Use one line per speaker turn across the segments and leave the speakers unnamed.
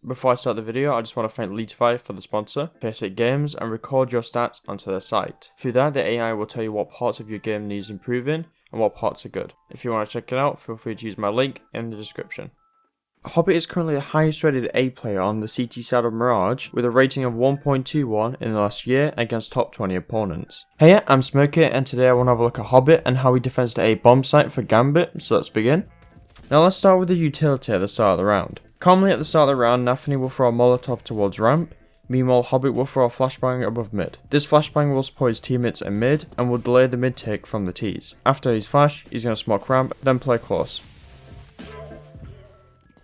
Before I start the video, I just want to thank Leadify for the sponsor, Basic Games, and record your stats onto their site. Through that, the AI will tell you what parts of your game needs improving and what parts are good. If you want to check it out, feel free to use my link in the description. Hobbit is currently the highest rated A player on the CT side of Mirage, with a rating of 1.21 in the last year against top 20 opponents. Heya I'm Smirky, and today I want to have a look at Hobbit and how he defends the A bomb site for Gambit, so let's begin. Now let's start with the utility at the start of the round. Commonly at the start of the round, Nafany will throw a Molotov towards ramp, meanwhile Hobbit will throw a flashbang above mid. This flashbang will support his teammates in mid and will delay the mid take from the T's. After his flash, he's going to smoke ramp, then play close.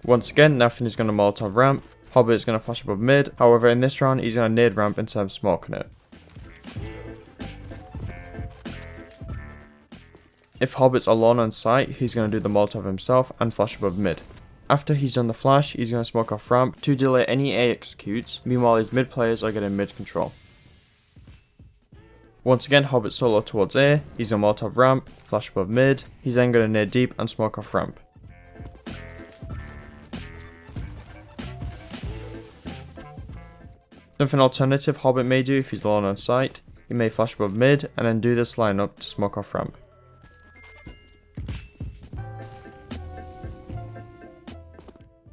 Once again, Nafany is going to Molotov ramp, Hobbit is going to flash above mid, however in this round he's going to nade ramp instead of smoking it. If Hobbit's alone on site, he's going to do the Molotov himself and flash above mid. After he's done the flash, he's going to smoke off ramp to delay any A executes, meanwhile his mid players are getting mid control. Once again, Hobbit solo towards A, he's going to Molotov ramp, flash above mid, he's then going to nade deep and smoke off ramp. Something alternative Hobbit may do if he's alone on site, he may flash above mid and then do this lineup to smoke off ramp.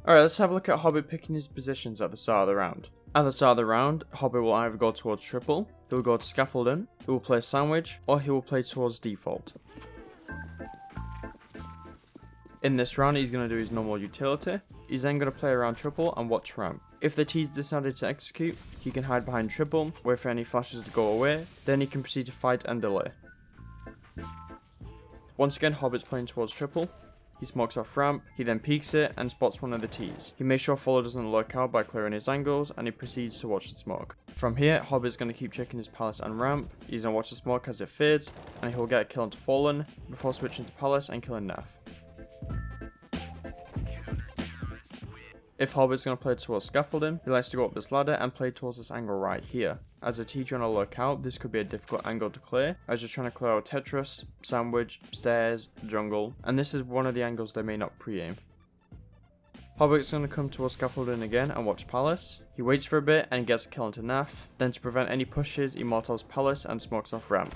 Alright, let's have a look at Hobbit picking his positions at the start of the round. At the start of the round, Hobbit will either go towards triple, he will go to scaffolding, he will play sandwich, or he will play towards default. In this round, he's going to do his normal utility. He's then going to play around triple and watch ramp. If the T's decided to execute, he can hide behind triple, wait for any flashes to go away, then he can proceed to fight and delay. Once again, Hobbit's playing towards triple. He smokes off ramp, he then peeks it and spots one of the T's. He makes sure follow doesn't lurk out by clearing his angles, and he proceeds to watch the smoke. From here, Hobbit's going to keep checking his palace and ramp. He's going to watch the smoke as it fades, and he'll get a kill into Fallen before switching to palace and killing Naf. If Hobbit's going to play towards scaffolding, he likes to go up this ladder and play towards this angle right here. As a T trying to lurk out, this could be a difficult angle to clear, as you're trying to clear out Tetris, sandwich, stairs, jungle, and this is one of the angles they may not pre-aim. Hobbit's going to come towards scaffolding again and watch palace. He waits for a bit and gets a kill into Naf, then to prevent any pushes, he Molotovs palace and smokes off ramp.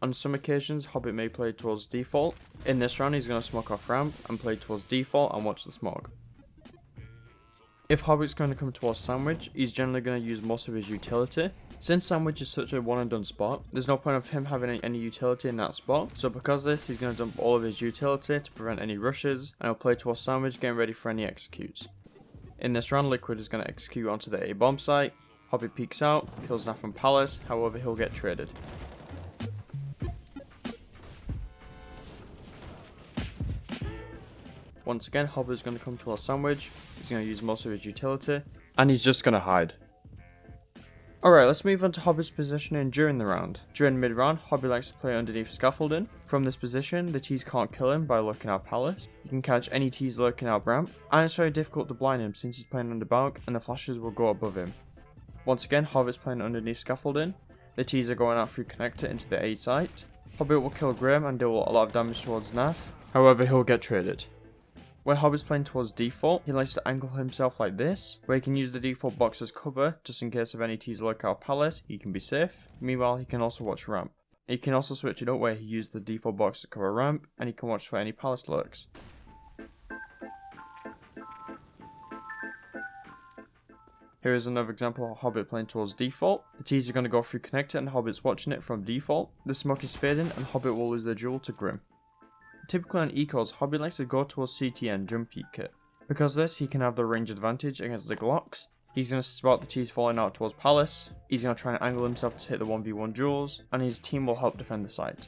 On some occasions, Hobbit may play towards default. In this round, he's going to smoke off ramp and play towards default and watch the smoke. If Hobbit's going to come towards sandwich, he's generally going to use most of his utility. Since sandwich is such a one and done spot, there's no point of him having any utility in that spot. So because of this, he's going to dump all of his utility to prevent any rushes, and he'll play towards sandwich, getting ready for any executes. In this round, Liquid is going to execute onto the A bomb site. Hobbit peeks out, kills Naf and palace, however he'll get traded. Once again, Hobbit is going to come to our sandwich, he's going to use most of his utility, and he's just going to hide. Alright, let's move on to Hobbit's positioning during the round. During mid-round, Hobbit likes to play underneath scaffolding. From this position, the T's can't kill him by lurking out palace. He can catch any T's lurking out ramp, and it's very difficult to blind him since he's playing under balk and the flashes will go above him. Once again, Hobbit's playing underneath scaffolding. The T's are going out through connector into the A site. Hobbit will kill Graham and deal a lot of damage towards Naf, however he'll get traded. When Hobbit's playing towards default, he likes to angle himself like this, where he can use the default box as cover, just in case of any T's lurk out palace, he can be safe. Meanwhile, he can also watch ramp. He can also switch it up where he uses the default box to cover ramp, and he can watch for any palace lurks. Here is another example of Hobbit playing towards default. The T's are going to go through connector and Hobbit's watching it from default. The smoke is fading and Hobbit will lose the duel to Grim. Typically on ecos, Hobbit likes to go towards CT and jump peek it. Because of this, he can have the range advantage against the Glocks. He's going to spot the T's falling out towards palace, he's going to try and angle himself to hit the 1v1 duels, and his team will help defend the site.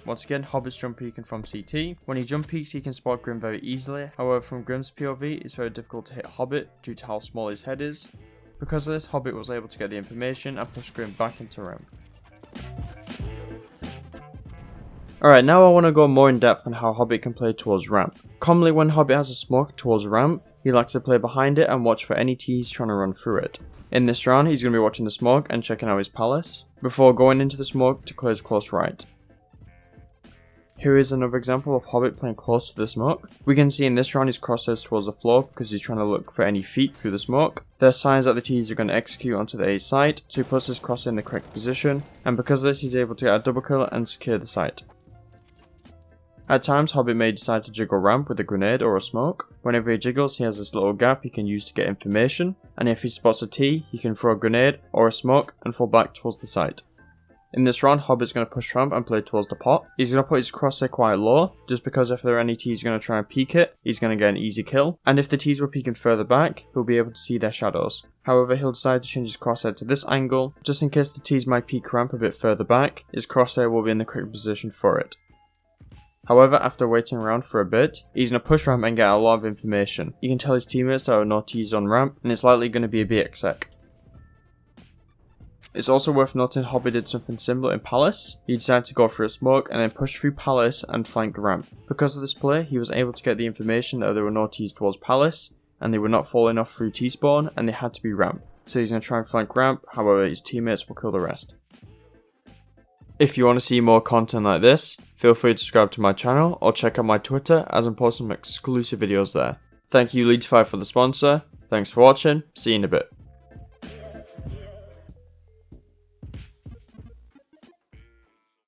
Once again, Hobbit's jump peeking from CT. When he jump peeks, he can spot Grim very easily. However, from Grim's POV, it's very difficult to hit Hobbit due to how small his head is. Because of this, Hobbit was able to get the information and push Grim back into ramp. Alright, now I want to go more in depth on how Hobbit can play towards ramp. Commonly when Hobbit has a smoke towards ramp, he likes to play behind it and watch for any T's trying to run through it. In this round, he's going to be watching the smoke and checking out his palace, before going into the smoke to clear his close right. Here is another example of Hobbit playing close to the smoke. We can see in this round his crosshairs towards the floor because he's trying to look for any feet through the smoke. There are signs that the T's are going to execute onto the A site, so he puts his crosshair in the correct position, and because of this he's able to get a double kill and secure the site. At times, Hobbit may decide to jiggle ramp with a grenade or a smoke. Whenever he jiggles, he has this little gap he can use to get information, and if he spots a T, he can throw a grenade or a smoke and fall back towards the site. In this round, Hobbit's going to push ramp and play towards the pot. He's going to put his crosshair quite low, just because if there are any T's going to try and peek it, he's going to get an easy kill. And if the T's were peeking further back, he'll be able to see their shadows. However, he'll decide to change his crosshair to this angle, just in case the T's might peek ramp a bit further back, his crosshair will be in the correct position for it. However, after waiting around for a bit, he's going to push ramp and get a lot of information. You can tell his teammates there are no T's on ramp, and it's likely going to be a BXX. It's also worth noting Hobbit did something similar in Palace. He decided to go for a smoke and then push through Palace and flank ramp. Because of this play, he was able to get the information that there were no T's towards Palace, and they were not falling off through T-spawn, and they had to be ramp. So he's going to try and flank ramp, however his teammates will kill the rest. If you want to see more content like this, feel free to subscribe to my channel or check out my Twitter as I'm posting some exclusive videos there. Thank you Lead5 for the sponsor, thanks for watching, see you in a bit.